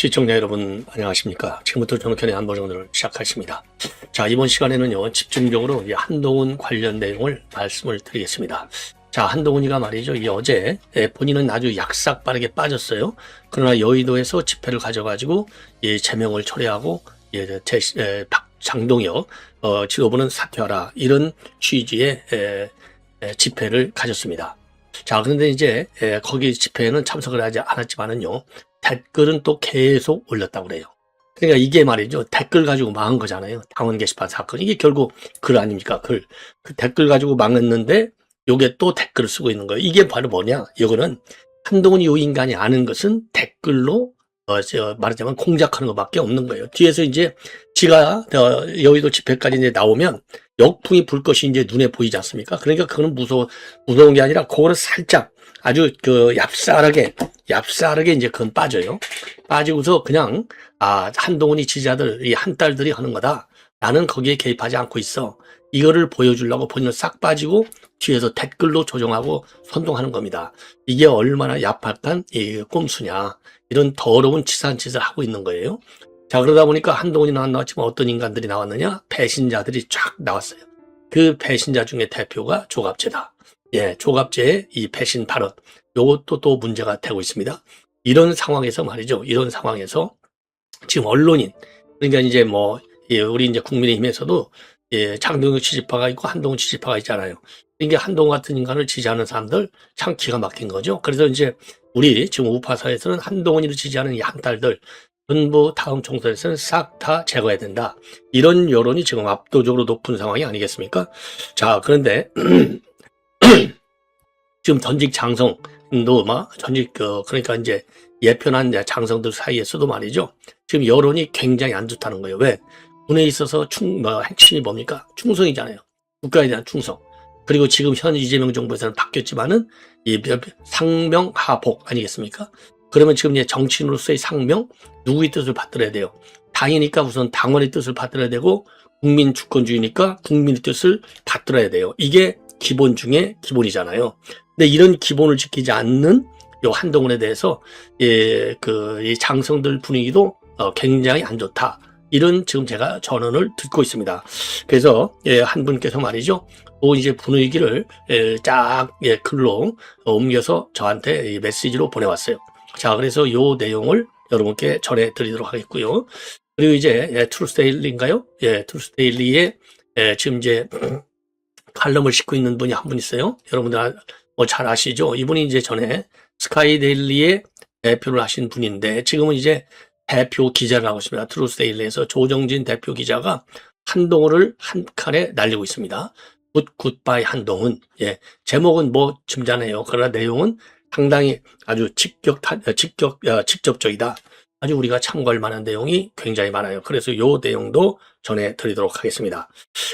시청자 여러분 안녕하십니까. 지금부터 정권의 안보정도를 시작하십니다. 자, 이번 시간에는요 집중적으로 한동훈 관련 내용을 말씀을 드리겠습니다. 자, 한동훈이가 말이죠, 이 어제 본인은 아주 약삭 빠르게 빠졌어요. 그러나 여의도에서 집회를 가져가지고 제명을 철회하고 장동혁 지도부는 사퇴하라, 이런 취지의 집회를 가졌습니다. 자, 그런데 이제 거기 집회에는 참석을 하지 않았지만은요 댓글은 또 계속 올렸다고 그래요. 그러니까 이게 말이죠, 댓글 가지고 망한 거잖아요. 당원 게시판 사건, 이게 결국 글 아닙니까? 글. 그 댓글 가지고 망했는데 요게 또 댓글을 쓰고 있는 거예요. 이게 바로 뭐냐, 이거는 한동훈이 요 인간이 아는 것은 댓글로 말하자면 공작하는 것밖에 없는 거예요. 뒤에서 이제 지가 여의도 집회까지 이제 나오면 역풍이 불 것이 이제 눈에 보이지 않습니까? 그러니까 그거는 무서운 게 아니라 그거를 살짝 아주 얍싸하게 이제 그건 빠져요. 빠지고서 그냥 한동훈이 지지자들, 이 한딸들이 하는 거다, 나는 거기에 개입하지 않고 있어, 이거를 보여주려고 본인은 싹 빠지고 뒤에서 댓글로 조정하고 선동하는 겁니다. 이게 얼마나 얍박한 꼼수냐, 이런 더러운 치사한 짓을 하고 있는 거예요. 자, 그러다 보니까 한동훈이 나왔지만 어떤 인간들이 나왔느냐, 배신자들이 쫙 나왔어요. 그 배신자 중에 대표가 조갑제다. 조갑제의 이 배신 발언, 요것도 또 문제가 되고 있습니다. 이런 상황에서 말이죠, 이런 상황에서 지금 언론인, 그러니까 이제 우리 이제 국민의힘에서도 장동혁 지지파가 있고 한동훈 지지파가 있잖아요. 그러니까 한동훈 같은 인간을 지지하는 사람들 참 기가 막힌 거죠. 그래서 이제 우리 지금 우파사에서는 한동훈이를 지지하는 이 한딸들 전부 다음 총선에서는 싹 다 제거해야 된다, 이런 여론이 지금 압도적으로 높은 상황이 아니겠습니까? 자, 그런데 지금 전직 장성도 그러니까 이제 예편한 장성들 사이에서도 말이죠, 지금 여론이 굉장히 안 좋다는 거예요. 왜? 군에 있어서 핵심이 뭡니까? 충성이잖아요. 국가에 대한 충성. 그리고 지금 현 이재명 정부에서는 바뀌었지만은 이 상명하복 아니겠습니까? 그러면 지금 이제 정치인으로서의 상명, 누구의 뜻을 받들어야 돼요? 당이니까 우선 당원의 뜻을 받들어야 되고, 국민 주권주의니까 국민의 뜻을 받들어야 돼요. 이게 기본 중에 기본이잖아요. 근데 이런 기본을 지키지 않는 요 한동훈에 대해서 이 장성들 분위기도 굉장히 안 좋다, 이런 지금 제가 전언을 듣고 있습니다. 그래서 한 분께서 말이죠, 이제 분위기를 글로 옮겨서 저한테 메시지로 보내왔어요. 자, 그래서 요 내용을 여러분께 전해드리도록 하겠고요. 그리고 이제 트루스데일리인가요? 트루스데일리에 지금 이제 칼럼을 싣고 있는 분이 한 분 있어요. 여러분들 잘 아시죠? 이분이 이제 전에 스카이데일리의 대표를 하신 분인데 지금은 이제 대표 기자를 하고 있습니다. 트루스데일리에서 조정진 대표 기자가 한동훈을 한 칸에 날리고 있습니다. 굿바이 한동훈. 제목은 점잖아요. 그러나 내용은 상당히 아주 직접적이다. 아주 우리가 참고할 만한 내용이 굉장히 많아요. 그래서 요 내용도 전해드리도록 하겠습니다.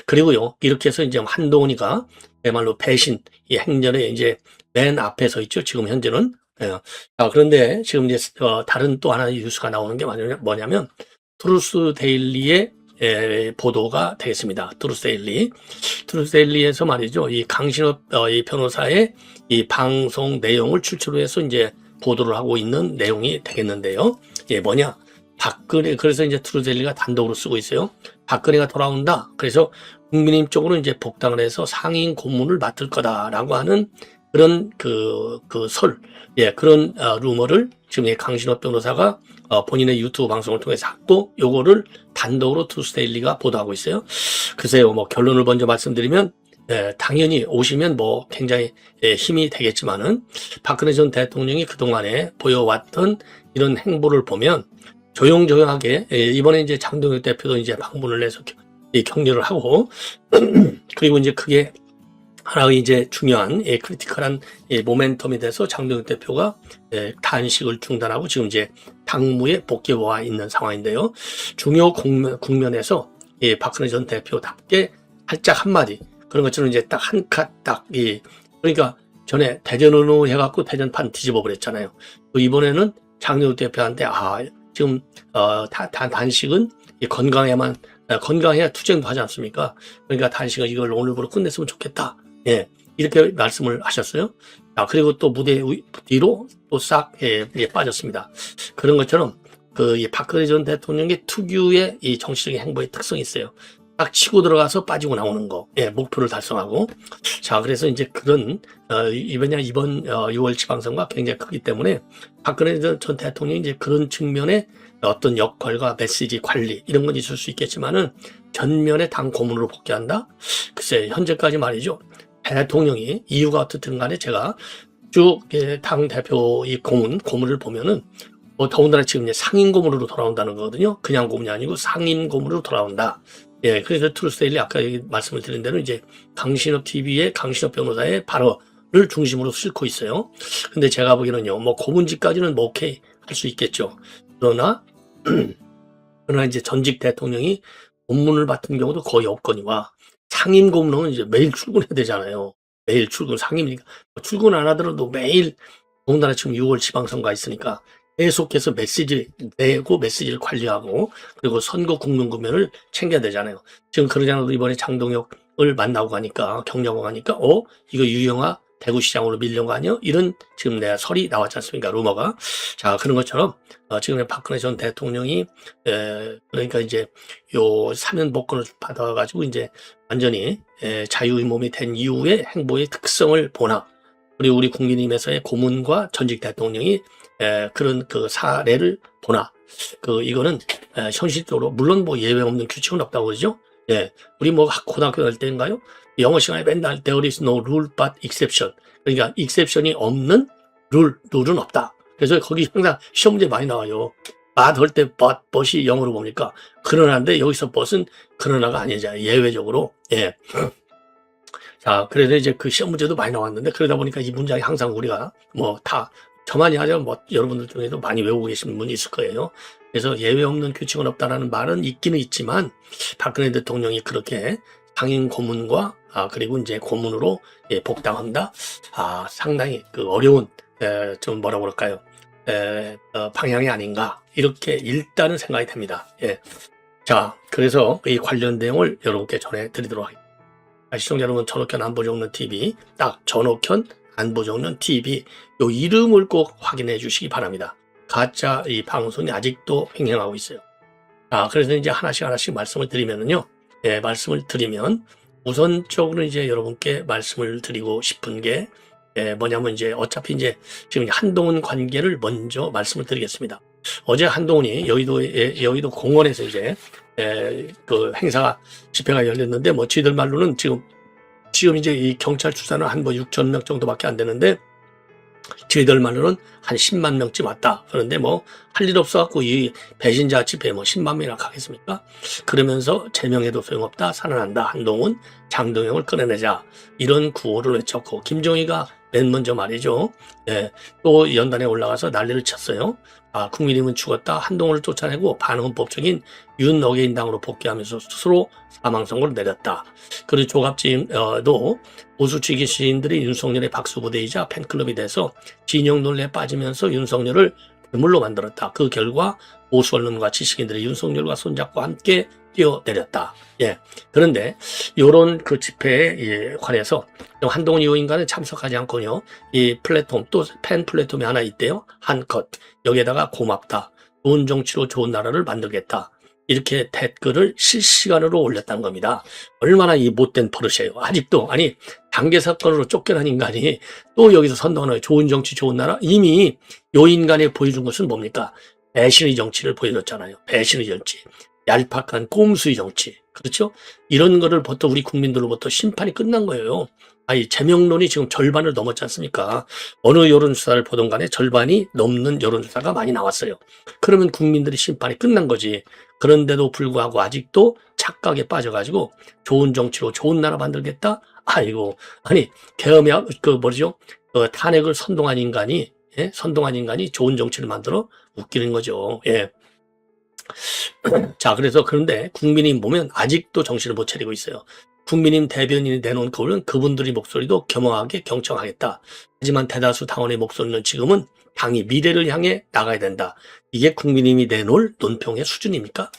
그리고요, 이렇게 해서 이제 한동훈이가 그야말로 배신, 이 행렬에 이제 맨 앞에 서 있죠. 지금 현재는. 자, 그런데 지금 이제 다른 또 하나의 뉴스가 나오는 게 뭐냐면 트루스데일리의 보도가 되겠습니다. 트루스데일리에서 말이죠, 이 강신업 이 변호사의 이 방송 내용을 출처로 해서 이제 보도를 하고 있는 내용이 되겠는데요. 뭐냐, 박근혜, 그래서 이제 트루스데일리가 단독으로 쓰고 있어요. 박근혜가 돌아온다. 그래서 국민의힘 쪽으로 이제 복당을 해서 상임 고문을 맡을 거다라고 하는 그런 그런 루머를 지금 강신업 변호사가 본인의 유튜브 방송을 통해서 또 요거를 단독으로 트루스데일리가 보도하고 있어요. 글쎄요, 결론을 먼저 말씀드리면, 당연히 오시면 굉장히 힘이 되겠지만은 박근혜 전 대통령이 그동안에 보여왔던 이런 행보를 보면 조용조용하게, 이번에 이제 장동혁 대표도 이제 방문을 해서 격려를 하고 그리고 이제 그게 하나의 이제 중요한 크리티컬한 모멘텀이 돼서 장동혁 대표가 단식을 중단하고 지금 이제 당무에 복귀와 있는 상황인데요. 중요 국면에서 박근혜 전 대표답게 살짝 한마디, 그런 것처럼 이제 딱 한 컷 그러니까 전에 대전으로 해갖고 대전판 뒤집어 버렸잖아요. 또 이번에는 장동혁 대표한테 지금 단식은 건강해야 투쟁도 하지 않습니까? 그러니까 단식은 이걸 오늘부로 끝냈으면 좋겠다. 이렇게 말씀을 하셨어요. 그리고 또 무대 뒤로 또 싹 빠졌습니다. 그런 것처럼 이 박근혜 전 대통령의 특유의 이 정치적인 행보의 특성이 있어요. 딱 치고 들어가서 빠지고 나오는 거, 예, 목표를 달성하고. 자, 그래서 이제 그런, 이번 6월 지방선거가 굉장히 크기 때문에 박근혜 전 대통령이 이제 그런 측면에 어떤 역할과 메시지 관리, 이런 건 있을 수 있겠지만은 전면에 당 고문으로 복귀한다? 글쎄, 현재까지 말이죠. 대통령이 이유가 어떻든 간에 제가 쭉 당 대표 이 고문을 보면은 더군다나 지금 이제 상임 고문으로 돌아온다는 거거든요. 그냥 고문이 아니고 상임 고문으로 돌아온다. 예, 그래서 트루스데일리 아까 말씀을 드린 대로 이제 강신업 TV의 강신업 변호사의 발언을 중심으로 싣고 있어요. 근데 제가 보기에는요, 뭐 고문직까지는 뭐 오케이 할 수 있겠죠. 그러나 이제 전직 대통령이 고문을 받은 경우도 거의 없거니와 상임 고문은 이제 매일 출근해야 되잖아요. 매일 출근, 상임이니까 출근 안 하더라도 매일, 더군다나 지금 6월 지방선거가 있으니까 계속해서 메시지 내고 메시지를 관리하고 그리고 선거 국민 구면을 챙겨야 되잖아요. 지금 그러지 않아도 이번에 장동혁을 만나고 가니까 경려하고 가니까 이거 유영아 대구시장으로 밀려온 거 아니야? 이런 지금 내가 설이 나왔지 않습니까? 루머가. 자, 그런 것처럼 지금 박근혜 전 대통령이 그러니까 이제 요 사면 복권을 받아가지고 이제 완전히 자유의 몸이 된 이후의 행보의 특성을 보나, 그리고 우리 국민의힘에서의 고문과 전직 대통령이 그런 그 사례를 보나, 이거는 현실적으로 물론 뭐 예외 없는 규칙은 없다고 그러죠. 예, 우리 뭐 고등학교 갈 때인가요? 영어 시간에 맨날 there is no rule but exception. 그러니까 exception이 없는 룰은 없다. 그래서 거기 항상 시험 문제 많이 나와요. but 할 때 but이 영어로 뭡니까? 그러나인데 여기서 but은 그러나가 아니잖아요. 예외적으로. 예. 자, 그래서 이제 그 시험 문제도 많이 나왔는데 그러다 보니까 이 문장이 항상 우리가 뭐 다 저만이 아니라 뭐 여러분들 중에도 많이 외우고 계신 분이 있을 거예요. 그래서 예외 없는 규칙은 없다라는 말은 있기는 있지만 박근혜 대통령이 그렇게 상임 고문과 그리고 이제 고문으로 복당한다. 상당히 그 어려운 좀 뭐라 그럴까요? 방향이 아닌가 이렇게 일단은 생각이 됩니다. 예. 자, 그래서 이 관련 내용을 여러분께 전해드리도록 하겠습니다. 시청자 여러분, 전옥현 안보정론 TV, 딱 전옥현 안보정론 TV 요 이름을 꼭 확인해 주시기 바랍니다. 가짜 이 방송이 아직도 횡행하고 있어요. 그래서 이제 하나씩 말씀을 드리면은요. 예, 말씀을 드리면 우선적으로 이제 여러분께 말씀을 드리고 싶은 게 뭐냐면 이제 어차피 이제 지금 한동훈 관계를 먼저 말씀을 드리겠습니다. 어제 한동훈이 여의도 공원에서 이제 그 행사가 집회가 열렸는데 뭐 지들 말로는 지금 이제 이 경찰 추산은 한 뭐 6천 명 정도밖에 안 되는데 저희들 말로는 한 10만 명쯤 왔다. 그런데 뭐 할 일 없어갖고 이 배신자 집회 뭐 10만 명이나 가겠습니까? 그러면서 제명해도 소용없다. 살아난다. 한동훈, 장동혁을 끌어내자. 이런 구호를 외쳤고 김종희가 맨 먼저 말이죠. 또 연단에 올라가서 난리를 쳤어요. 국민의힘은 죽었다. 한동훈을 쫓아내고 반헌법적인 윤어게인당으로 복귀하면서 스스로 사망선고를 내렸다. 그리고 조갑지도 보수지기 시인들이 윤석열의 박수부대이자 팬클럽이 돼서 진영 논리에 빠지면서 윤석열을 괴물로 만들었다. 그 결과 보수 언론과 지식인들이 윤석열과 손잡고 함께 뛰어내렸다. 예. 그런데 요런 그 집회에 관해서 한동훈 의원과는 참석하지 않고요. 이 플랫폼 또 팬 플랫폼이 하나 있대요. 한컷. 여기에다가 고맙다. 좋은 정치로 좋은 나라를 만들겠다. 이렇게 댓글을 실시간으로 올렸다는 겁니다. 얼마나 이 못된 버릇이에요. 아직도 단계 사건으로 쫓겨난 인간이 또 여기서 선동하는 좋은 정치 좋은 나라. 이미 요 인간이 보여준 것은 뭡니까? 배신의 정치를 보여줬잖아요. 배신의 정치. 얄팍한 꼼수의 정치. 그렇죠? 이런 거를 보통 우리 국민들로부터 심판이 끝난 거예요. 제명론이 지금 절반을 넘었지 않습니까? 어느 여론조사를 보던 간에 절반이 넘는 여론조사가 많이 나왔어요. 그러면 국민들의 심판이 끝난 거지. 그런데도 불구하고 아직도 착각에 빠져가지고 좋은 정치로 좋은 나라 만들겠다? 계엄이야, 탄핵을 선동한 인간이, 선동한 인간이 좋은 정치를 만들어 웃기는 거죠. 예. 자, 그런데 국민의힘 보면 아직도 정신을 못 차리고 있어요. 국민의힘 대변인이 내놓은 거는 그분들의 목소리도 겸허하게 경청하겠다. 하지만 대다수 당원의 목소리는 지금은 당이 미래를 향해 나가야 된다. 이게 국민의힘이 내놓을 논평의 수준입니까?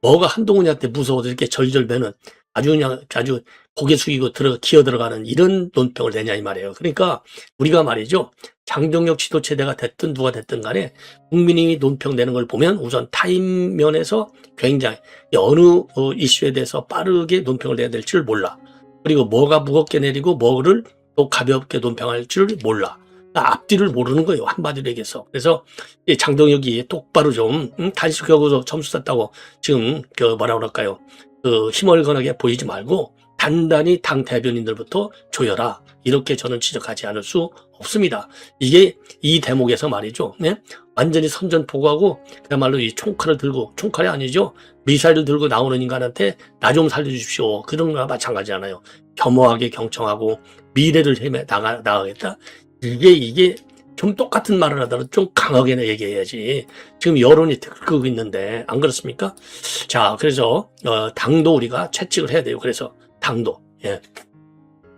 뭐가 한동훈이한테 무서워서 이렇게 절절매는 아주 그냥 아주 고개 숙이고 기어 들어가는 이런 논평을 내냐 이 말이에요. 그러니까 우리가 말이죠. 장동혁 지도체제가 됐든 누가 됐든 간에 국민이 논평 내는 걸 보면 우선 타임 면에서 굉장히 어느 이슈에 대해서 빠르게 논평을 내야 될지를 몰라. 그리고 뭐가 무겁게 내리고 뭐를 또 가볍게 논평할 줄 몰라. 앞뒤를 모르는 거예요. 한마디로 얘기해서. 그래서 이 장동혁이 똑바로 좀 단식하고서 점수 땄다고 지금 뭐라 그럴까요? 희멀건하게 보이지 말고 단단히 당 대변인들부터 조여라. 이렇게 저는 지적하지 않을 수 없습니다. 이게 이 대목에서 말이죠. 네? 완전히 선전포고하고 그야말로 이 총칼을 들고, 총칼이 아니죠. 미사일을 들고 나오는 인간한테 나 좀 살려주십시오. 그런 거나 마찬가지잖아요. 겸허하게 경청하고 미래를 헤매 나가겠다. 이게 좀 똑같은 말을 하더라도 좀 강하게 얘기해야지. 지금 여론이 들끓고 있는데 안 그렇습니까? 자, 그래서 당도 우리가 채찍을 해야 돼요. 그래서 당도. 예.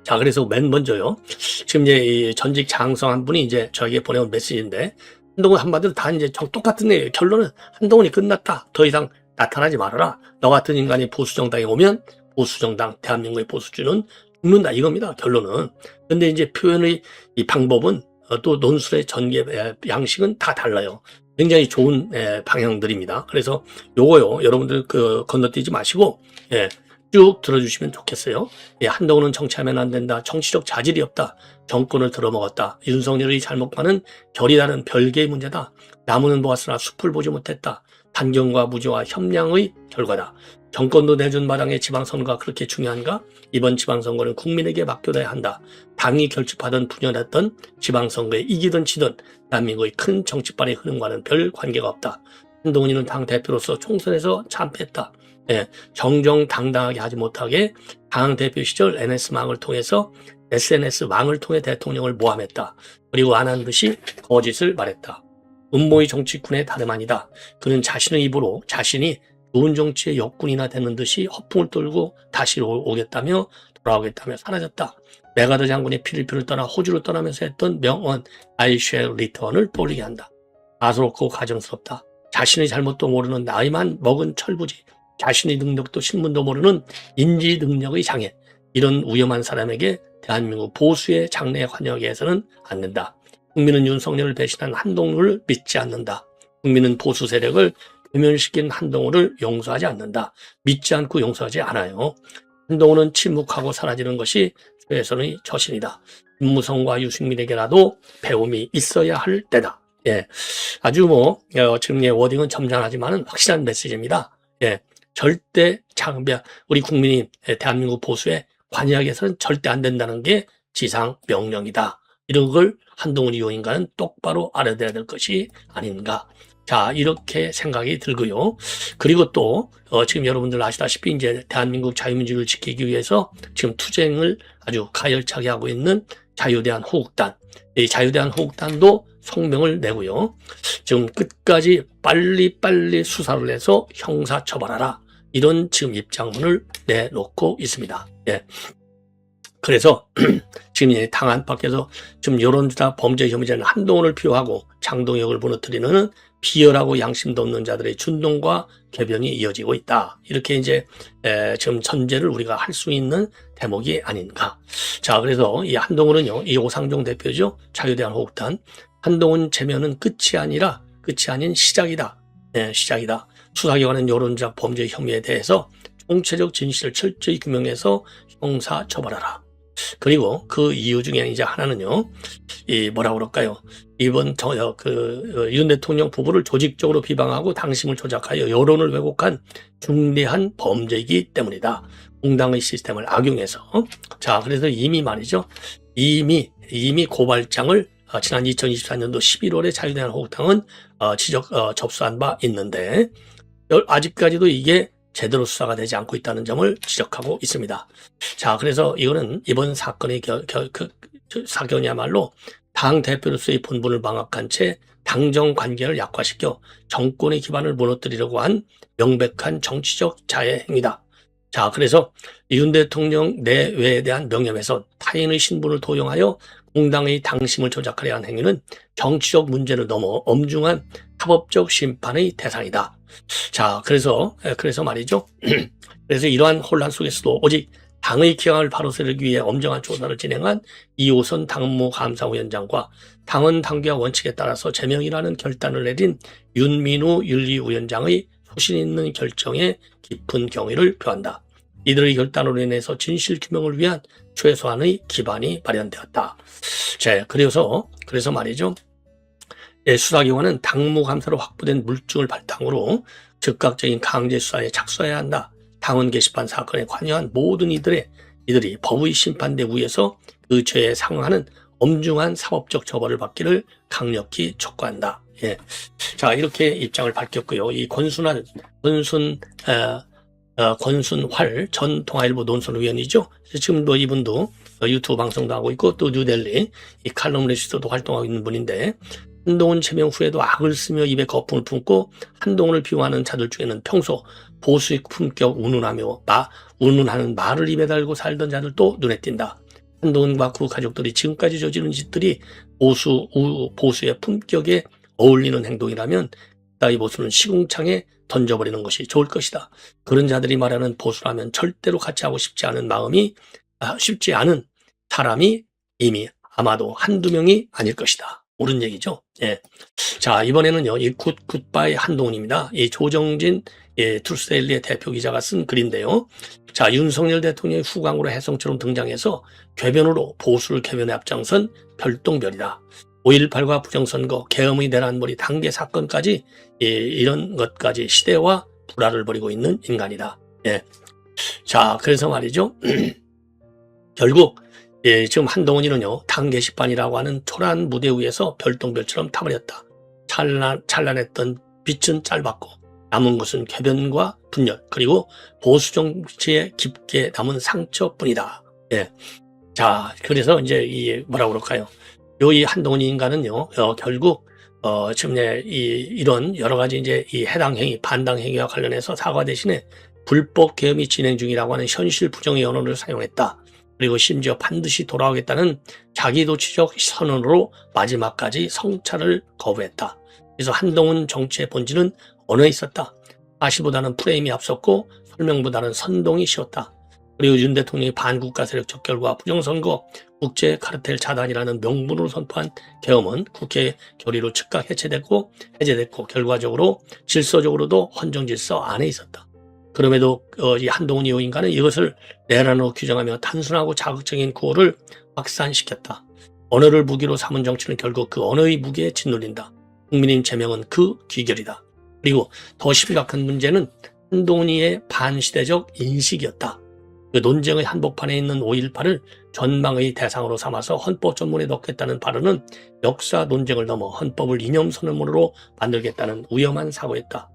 자, 그래서 맨 먼저요. 지금 이제 이 전직 장성 한 분이 이제 저에게 보내온 메시지인데 한동훈 한마디로 다 이제 똑같은 얘기예요. 결론은 한동훈이 끝났다. 더 이상 나타나지 말아라. 너 같은 인간이 보수정당에 오면 보수정당, 대한민국의 보수주는 죽는다 이겁니다. 결론은. 근데 이제 표현의 이 방법은 또 논술의 전개 양식은 다 달라요. 굉장히 좋은 방향들입니다. 그래서 요거요. 여러분들 건너뛰지 마시고 쭉 들어주시면 좋겠어요. 한동훈은 정치하면 안 된다. 정치적 자질이 없다. 정권을 들어먹었다. 윤석열이 잘못과는 결이 다른 별개의 문제다. 나무는 보았으나 숲을 보지 못했다. 단경과 무죄와 협량의 결과다. 정권도 내준 마당에 지방선거가 그렇게 중요한가? 이번 지방선거는 국민에게 맡겨둬야 한다. 당이 결집하던 분열했던 지방선거에 이기든 지든 대한민국의 큰 정치판의 흐름과는 별 관계가 없다. 한동훈이는 당 대표로서 총선에서 참패했다. 정정당당하게 하지 못하게 당 대표 시절 NS망을 통해서 SNS망을 통해 대통령을 모함했다. 그리고 안 한 듯이 거짓을 말했다. 음모의 정치꾼의 다름 아니다. 그는 자신의 입으로 자신이 좋은 정치의 역군이나 되는 듯이 허풍을 떨고 다시 오겠다며 돌아오겠다며 사라졌다. 메가더 장군의 필리핀을 떠나 호주를 떠나면서 했던 명언 I shall return을 떠올리게 한다. 가소롭고 가정스럽다. 자신의 잘못도 모르는 나이만 먹은 철부지. 자신의 능력도 신문도 모르는 인지 능력의 장애. 이런 위험한 사람에게 대한민국 보수의 장래에 환영하게 해서는 안 된다. 국민은 윤석열을 배신한 한동훈을 믿지 않는다. 국민은 보수 세력을 외면시킨 한동훈을 용서하지 않는다. 믿지 않고 용서하지 않아요. 한동훈은 침묵하고 사라지는 것이 최선의 처신이다. 김무성과 유승민에게라도 배움이 있어야 할 때다. 아주 지금 워딩은 점잖하지만은 확실한 메시지입니다. 절대 우리 국민이 대한민국 보수에 관여하게 해서는 절대 안 된다는 게 지상 명령이다. 이런 걸 한동훈 의원인가는 똑바로 알아둬야 될 것이 아닌가. 자, 이렇게 생각이 들고요. 그리고 또 지금 여러분들 아시다시피 이제 대한민국 자유민주를 지키기 위해서 지금 투쟁을 아주 가열차게 하고 있는 자유대한호국단. 이 자유대한호국단도 성명을 내고요. 지금 끝까지 빨리 수사를 해서 형사처벌하라. 이런 지금 입장문을 내놓고 있습니다. 그래서 지금 당 안팎에서 지금 여론조사 범죄 혐의자는 한동훈을 비호하고 장동혁을 무너뜨리는 비열하고 양심도 없는 자들의 준동과 궤변이 이어지고 있다. 이렇게 이제 지금 전제를 우리가 할 수 있는 대목이 아닌가. 자, 그래서 이 한동훈은요, 이 오상종 대표죠. 자유대한호국단. 한동훈 제면은 끝이 아닌 시작이다. 시작이다. 수사기관은 여론조사 범죄 혐의에 대해서 총체적 진실을 철저히 규명해서 형사 처벌하라. 그리고 그 이유 중에 이제 하나는요, 이 뭐라 그럴까요? 이번 윤 대통령 부부를 조직적으로 비방하고 당심을 조작하여 여론을 왜곡한 중대한 범죄이기 때문이다. 공당의 시스템을 악용해서. 자, 그래서 이미 말이죠. 이미 고발장을 지난 2024년도 11월에 자유대한호국당은 접수한 바 있는데 아직까지도 이게 제대로 수사가 되지 않고 있다는 점을 지적하고 있습니다. 자, 그래서 이거는 이번 사건의 사건이야말로 당 대표로서의 본분을 망각한 채 당정 관계를 약화시켜 정권의 기반을 무너뜨리려고 한 명백한 정치적 자해 행위다. 자, 그래서 윤 대통령 내외에 대한 명예훼손, 타인의 신분을 도용하여 공당의 당심을 조작하려 한 행위는 정치적 문제를 넘어 엄중한 사법적 심판의 대상이다. 자, 그래서 말이죠. 그래서 이러한 혼란 속에서도 오직 당의 기강을 바로 세우기 위해 엄정한 조사를 진행한 이호선 당무감사위원장과 당헌 당규와 원칙에 따라서 제명이라는 결단을 내린 윤민우 윤리위원장의 소신 있는 결정에 깊은 경의를 표한다. 이들의 결단으로 인해서 진실 규명을 위한 최소한의 기반이 마련되었다. 자, 그래서 말이죠. 수사기관은 당무감사로 확보된 물증을 바탕으로 즉각적인 강제 수사에 착수해야 한다. 당원 게시판 사건에 관여한 모든 이들이 법의 심판대 위에서 그 죄에 상응하는 엄중한 사법적 처벌을 받기를 강력히 촉구한다. 예. 자, 이렇게 입장을 밝혔고요. 이 권순활 전 통화일보 논설위원이죠. 지금 뭐 이분도 유튜브 방송도 하고 있고 또 뉴델리 이 칼럼니스트도 활동하고 있는 분인데, 한동훈 제명 후에도 악을 쓰며 입에 거품을 품고 한동훈을 비호하는 자들 중에는 평소 보수의 품격 운운하는 말을 입에 달고 살던 자들도 눈에 띈다. 한동훈과 그 가족들이 지금까지 저지른 짓들이 보수의 품격에 어울리는 행동이라면 따위 보수는 시궁창에 던져버리는 것이 좋을 것이다. 그런 자들이 말하는 보수라면 절대로 같이 하고 싶지 않은 사람이 이미 아마도 한두 명이 아닐 것이다. 옳은 얘기죠. 예. 자, 이번에는요, 이 굿바이 한동훈입니다. 이 조정진 트루스데일리의 대표 기자가 쓴 글인데요. 자, 윤석열 대통령의 후광으로 혜성처럼 등장해서 궤변으로 보수를 개변에 앞장선 별똥별이다. 5.18과 부정선거, 계엄의 내란머리 단계 사건까지 이런 것까지 시대와 불화를 벌이고 있는 인간이다. 예. 자, 그래서 말이죠. 결국 지금 한동훈이는요, 당 게시판이라고 하는 초라한 무대 위에서 별똥별처럼 타버렸다. 찬란했던 빛은 짧았고 남은 것은 궤변과 분열, 그리고 보수 정치에 깊게 남은 상처뿐이다. 예. 자, 그래서 이제 뭐라고 그럴까요? 이 한동훈 인간은요, 결국 지금 이런 여러 가지 이 해당 행위, 반당 행위와 관련해서 사과 대신에 불법 계엄이 진행 중이라고 하는 현실 부정의 언어를 사용했다. 그리고 심지어 반드시 돌아오겠다는 자기도취적 선언으로 마지막까지 성찰을 거부했다. 그래서 한동훈 정치의 본질은 언어에 있었다. 사실보다는 프레임이 앞섰고 설명보다는 선동이 쉬웠다. 그리고 윤 대통령이 반국가 세력 척결과 부정선거, 국제 카르텔 차단이라는 명분으로 선포한 계엄은 국회 결의로 즉각 해제됐고 결과적으로 질서적으로도 헌정질서 안에 있었다. 그럼에도 이 한동훈 인간은 이것을 내란으로 규정하며 단순하고 자극적인 구호를 확산시켰다. 언어를 무기로 삼은 정치는 결국 그 언어의 무게에 짓눌린다. 국민인 제명은 그 귀결이다. 그리고 더 심각한 문제는 한동훈이의 반시대적 인식이었다. 그 논쟁의 한복판에 있는 5.18을 전망의 대상으로 삼아서 헌법 전문에 넣겠다는 발언은 역사 논쟁을 넘어 헌법을 이념선언문으로 만들겠다는 위험한 사고였다.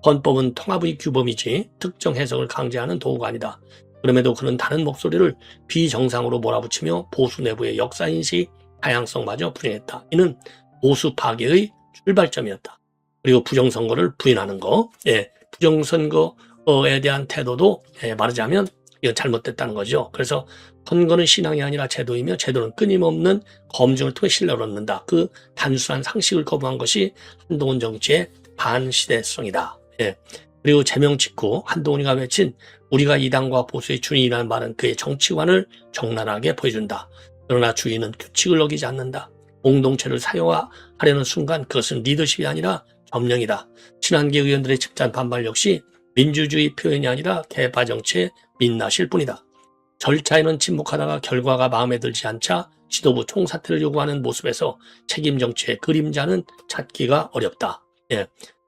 헌법은 통합의 규범이지 특정 해석을 강제하는 도구가 아니다. 그럼에도 그는 다른 목소리를 비정상으로 몰아붙이며 보수 내부의 역사인식 다양성마저 부정했다. 이는 보수 파괴의 출발점이었다. 그리고 부정선거를 부인하는 거, 부정선거에 대한 태도도 말하자면 이건 잘못됐다는 거죠. 그래서 선거는 신앙이 아니라 제도이며 제도는 끊임없는 검증을 통해 신뢰를 얻는다. 그 단순한 상식을 거부한 것이 한동훈 정치의 반시대성이다. 그리고 제명 직후 한동훈이가 외친 우리가 이 당과 보수의 주인이라는 말은 그의 정치관을 적나라하게 보여준다. 그러나 주인은 규칙을 어기지 않는다. 공동체를 사용하려는 순간 그것은 리더십이 아니라 점령이다. 친한계 의원들의 집단 반발 역시 민주주의 표현이 아니라 개파 정치의 민낯일 뿐이다. 절차에는 침묵하다가 결과가 마음에 들지 않자 지도부 총사퇴를 요구하는 모습에서 책임 정치의 그림자는 찾기가 어렵다.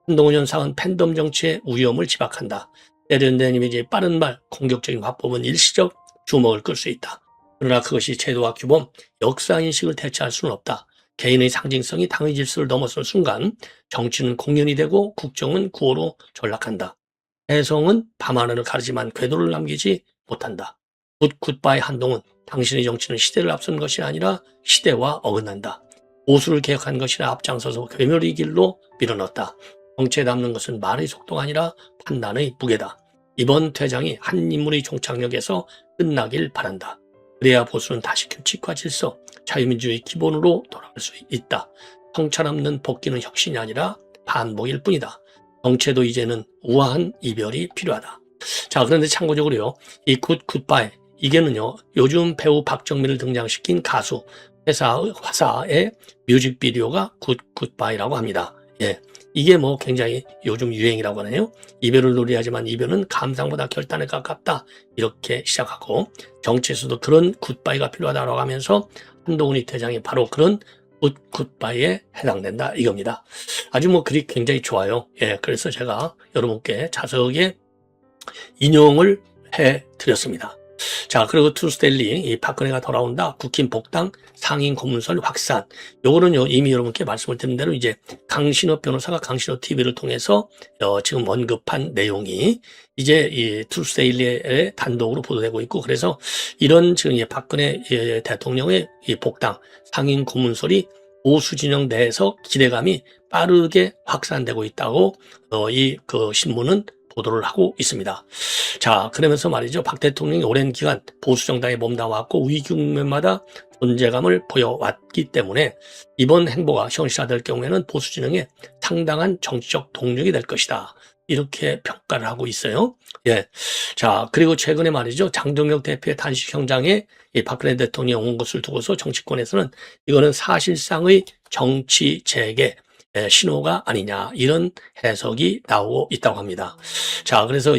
한동훈 현상은 팬덤 정치의 위험을 지박한다. 세련된 이미지, 빠른 말, 공격적인 화법은 일시적 주목을 끌 수 있다. 그러나 그것이 제도와 규범, 역사인식을 대체할 수는 없다. 개인의 상징성이 당의 질서를 넘어선 순간 정치는 공연이 되고 국정은 구호로 전락한다. 해성은 밤하늘을 가르지만 궤도를 남기지 못한다. 굿바이 한동훈, 당신의 정치는 시대를 앞선 것이 아니라 시대와 어긋난다. 보수를 개혁한 것이라 앞장서서 괴멸의 길로 밀어넣었다. 정치에 담는 것은 말의 속도가 아니라 판단의 무게다. 이번 퇴장이 한 인물의 종착역에서 끝나길 바란다. 그래야 보수는 다시 규칙과 질서, 자유민주의 기본으로 돌아갈 수 있다. 성찰 없는 복귀는 혁신이 아니라 반복일 뿐이다. 정체도 이제는 우아한 이별이 필요하다. 자, 그런데 참고적으로요, 이 굿바이, 이게는요, 요즘 배우 박정민을 등장시킨 가수 화사의 뮤직비디오가 굿바이라고 합니다. 예. 이게 뭐 굉장히 요즘 유행이라고 하네요. 이별을 노래하지만 이별은 감상보다 결단에 가깝다. 이렇게 시작하고, 정치에서도 그런 굿바이가 필요하다고 하면서 한동훈이 대장이 바로 그런 굿바이에 해당된다 이겁니다. 아주 뭐 글이 굉장히 좋아요. 예, 그래서 제가 여러분께 자세하게 인용을 해 드렸습니다. 자, 그리고 투스데일리, 이 박근혜가 돌아온다, 국힘 복당, 상임 고문설 확산. 요거는요, 이미 여러분께 말씀을 드린 대로 이제 강신업 변호사가 강신업 TV를 통해서 지금 언급한 내용이 이제 이 투스데일리의 단독으로 보도되고 있고, 그래서 이런 지금 박근혜 대통령의 이 복당, 상임 고문설이 보수 진영 내에서 기대감이 빠르게 확산되고 있다고 이 신문은 보도를 하고 있습니다. 자, 그러면서 말이죠. 박 대통령이 오랜 기간 보수 정당에 몸담아왔고 위기 국면마다 존재감을 보여왔기 때문에 이번 행보가 현실화될 경우에는 보수 진영에 상당한 정치적 동력이 될 것이다. 이렇게 평가를 하고 있어요. 예. 자, 그리고 최근에 말이죠. 장동혁 대표의 단식 현장에 이 박근혜 대통령이 온 것을 두고서 정치권에서는 이거는 사실상의 정치 재개 신호가 아니냐, 이런 해석이 나오고 있다고 합니다. 자, 그래서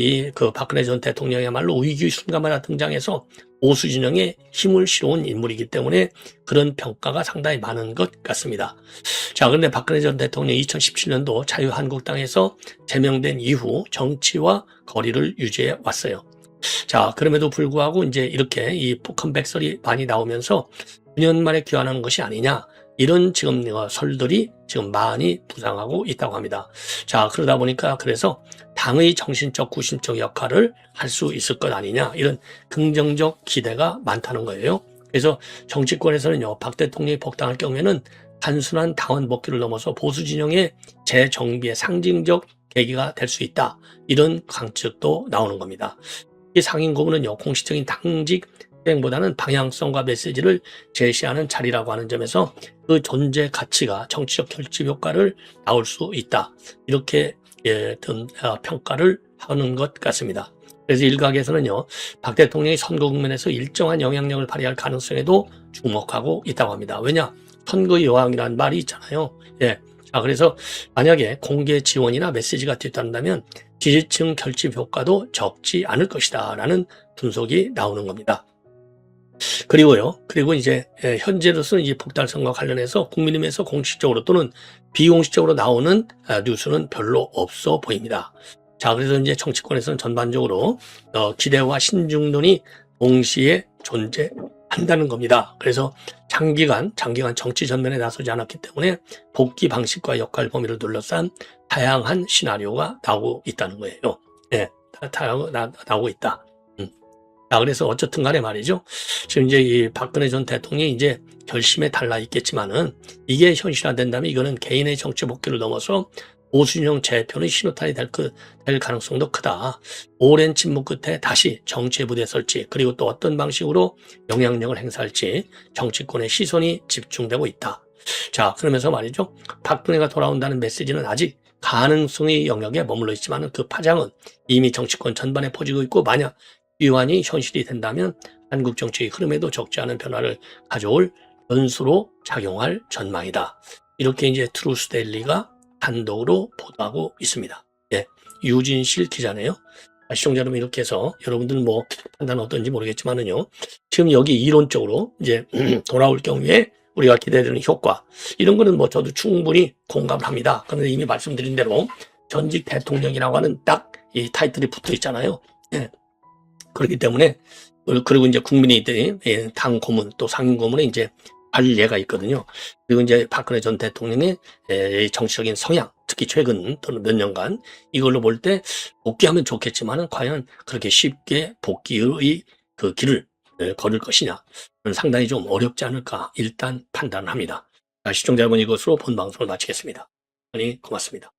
박근혜 전 대통령이야말로 위기 순간마다 등장해서 보수 진영에 힘을 실어온 인물이기 때문에 그런 평가가 상당히 많은 것 같습니다. 자, 그런데 박근혜 전 대통령이 2017년도 자유한국당에서 제명된 이후 정치와 거리를 유지해 왔어요. 자, 그럼에도 불구하고 이제 이렇게 이 컴백설이 많이 나오면서 9년 만에 귀환하는 것이 아니냐, 이런 지금 설들이 지금 많이 부상하고 있다고 합니다. 자, 그러다 보니까 그래서 당의 정신적 구심적 역할을 할 수 있을 것 아니냐, 이런 긍정적 기대가 많다는 거예요. 그래서 정치권에서는요, 박 대통령이 복당할 경우에는 단순한 당원 복귀를 넘어서 보수 진영의 재정비의 상징적 계기가 될 수 있다, 이런 관측도 나오는 겁니다. 이 상임 고문은요, 공식적인 당직 수행보다는 방향성과 메시지를 제시하는 자리라고 하는 점에서 그 존재 가치가 정치적 결집 효과를 낳을 수 있다, 이렇게 평가를 하는 것 같습니다. 그래서 일각에서는요, 박 대통령이 선거 국면에서 일정한 영향력을 발휘할 가능성에도 주목하고 있다고 합니다. 왜냐? 선거 여왕이라는 말이 있잖아요. 예. 자, 그래서 만약에 공개 지원이나 메시지가 뒤따른다면 지지층 결집 효과도 적지 않을 것이다 라는 분석이 나오는 겁니다. 그리고 이제 현재로서는 이 복달 선거와 관련해서 국민의힘에서 공식적으로 또는 비공식적으로 나오는 뉴스는 별로 없어 보입니다. 자, 그래서 이제 정치권에서는 전반적으로 기대와 신중론이 동시에 존재한다는 겁니다. 그래서 장기간 정치 전면에 나서지 않았기 때문에 복귀 방식과 역할 범위를 둘러싼 다양한 시나리오가 나오고 있다는 거예요. 네, 나오고 있다. 자, 그래서 어쨌든 간에 말이죠. 지금 이제 이 박근혜 전 대통령이 이제 결심에 달라 있겠지만은 이게 현실화된다면 이거는 개인의 정치 복귀를 넘어서 보수진영 재편의 신호탄이 될 가능성도 크다. 오랜 침묵 끝에 다시 정치의 무대에 설지, 그리고 또 어떤 방식으로 영향력을 행사할지 정치권의 시선이 집중되고 있다. 자, 그러면서 말이죠. 박근혜가 돌아온다는 메시지는 아직 가능성의 영역에 머물러 있지만 그 파장은 이미 정치권 전반에 퍼지고 있고, 만약 귀환이 현실이 된다면 한국 정치의 흐름에도 적지 않은 변화를 가져올 변수로 작용할 전망이다. 이렇게 이제 트루스데일리가 단독으로 보도하고 있습니다. 예, 유진실 기자네요. 시청자 여러분, 이렇게 해서 여러분들은 뭐 판단은 어떤지 모르겠지만은요, 지금 여기 이론적으로 이제 돌아올 경우에 우리가 기대되는 효과, 이런 거는 뭐 저도 충분히 공감을 합니다. 그런데 이미 말씀드린 대로 전직 대통령이라고 하는 딱 이 타이틀이 붙어 있잖아요. 예. 그렇기 때문에, 그리고 이제 국민의힘 당 고문 또 상임 고문에 이제 관례가 있거든요. 그리고 이제 박근혜 전 대통령의 정치적인 성향, 특히 최근 또는 몇 년간 이걸로 볼 때 복귀하면 좋겠지만은 과연 그렇게 쉽게 복귀의 그 길을 걸을 것이냐, 상당히 좀 어렵지 않을까 일단 판단합니다. 시청자 여러분, 이것으로 본 방송을 마치겠습니다. 고맙습니다.